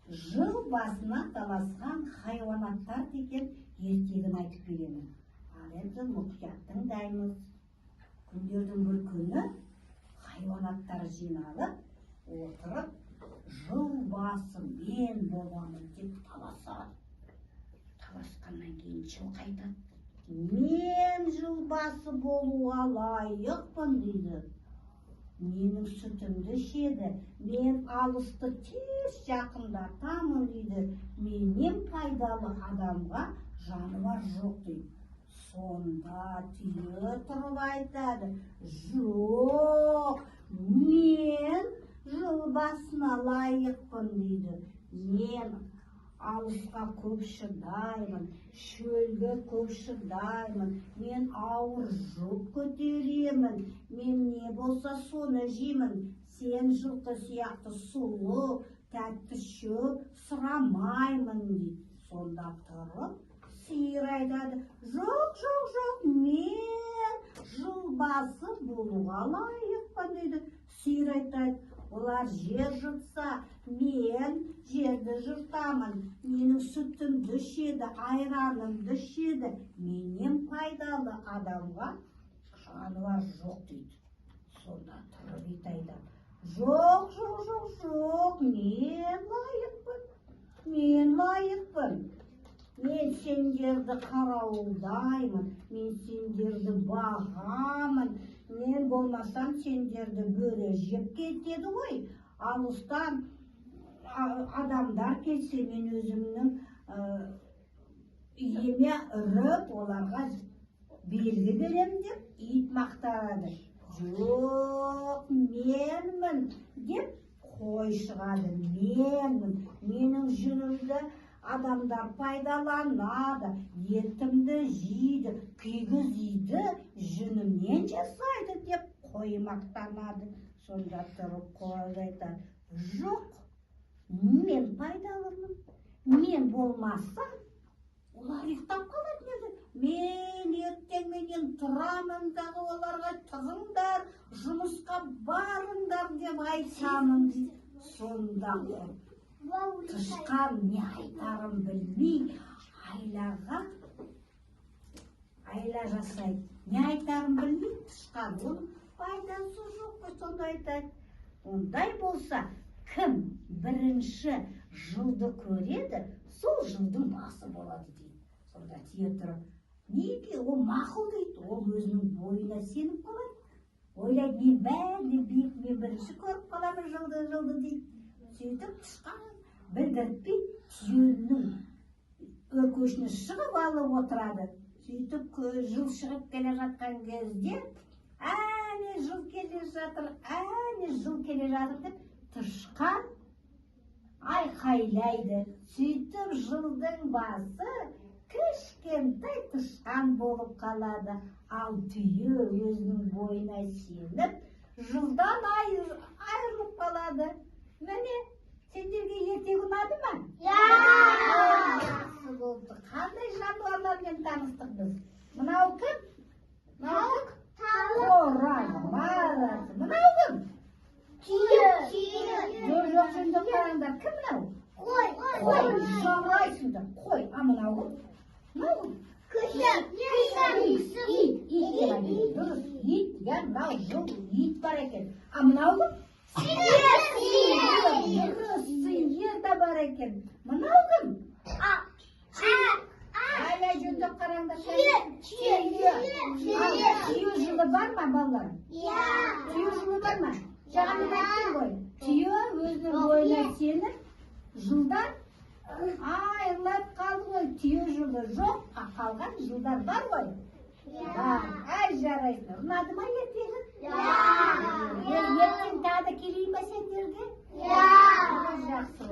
жыл басына таласқан хайуанаттар деген ертегін айтып беремін. Ал енді мұқият тыңдаймыз. Күндердің бір күні хайуанаттар жиналып отырып, жыл басы мен боламын деп таласады. Таласқаннан кейін жылқы айтады: мен жыл басы болуға лайықпын дейді. Менің сүтімді ішеді, мен алысты тез жақындатамын дейді. Менен пайдалы адамға жануар жоқ дейді. Сонда түйе тұрып айтады: жоқ, мен жыл басына лайықпын дейді. Мен алысқа көп шыдаймын, шөлге көп шыдаймын, мен ауыр жүк көтеремін, мен не болса соны жеймін. Сен жылқы сияқты сұлу, тәтті шөп сұрамаймын дейді. Сонда тұрып сиыр айтады: жоқ, мен жыл басы болуға лайықпын дейді. Сиыр айтады: олар жер жыртса, мен жерді жыртамын. Менің сүтімді ішеді, айранымды ішеді. Менен пайдалы адамға жануар жоқ дейді. Сонда тұрып ит айтады: жоқ, мен лайықпын. Мен сендерді қарауылдаймын, мен сендерді бағамын. Мен болмасам сендерді бөрі жеп кетеді ғой. Алыстан адамдар келсе, мен өзімнің иеме үріп, оларға белгі беремін деп ит мақтарады. Жоқ, менмін деп қой шығады. Менің жүнімді адамдар пайдаланады, етімді жейді, кигізеді, жүнімнен жасайды деп қой мақтанады. Сонда тұрып қой айтады: жоқ, мен пайдалымын. Мен болмасам, олар ұйықтап қалады еді. Мен ертеңменен тұрамын дағы, оларға тығыңдар, жұмысқа барыңдар деп айтамын дейді. Сонда тышқан не айтарын білмей айла жасайды. Не айтарын білмей тышқан, оның пайдасы жоқ қой. Сонда айтады: ондай болса, кім бірінші жылды көреді, сол жылдың басы болады дейді. Сонда түйе тұрып: неге? Ол мақұл дейді. Ол өзінің бойына сеніп қалады. Ойлайды: мен бәрінен биік, мен бірінші көріп қаламын жылды дейді. Сөйтіп тышқан білдіртпей түйенің өркешіне шығып алып отырады. Сөйтіп жыл шығып келе жатқан кезде, әне жыл келе жатыр деп тышқан айқайлайды. Сөйтіп жылдың басы кішкентай тышқан болып қалады. Ал түйе өзінің бойына сеніп, жылдан айырылып қалады. Міне, сендерге ертегі ұнады ма? Жақсы болды. Қандай жануарлармен таныстық біз? Мынау кім? Қорай. Мынау кім? Түйе. Жоқ, жөнді қараңдар. Кім мынау? Қой. Жаурайсыңдар. Қой. А мынау кім? Мынау кім? Дұрыс. Ит. Мынау жыл ит бар екен. А мынау кім? Сиыр да бар екен. Мынау кім? Айла жөндеп қараңдар. Түйе жылы бар ма, балалар? Түйе жылы бар ма? Жаңа айттым ғой. Түйе өзінің бойына сеніп, жылдан айырылып қалды ғой. Түйе жылы жоқ, қалған жылдар бар ғой. Ай, жарайсың. Ұнады ма ертегі? Ертең тағы келейін ба сендерге? Жақсы.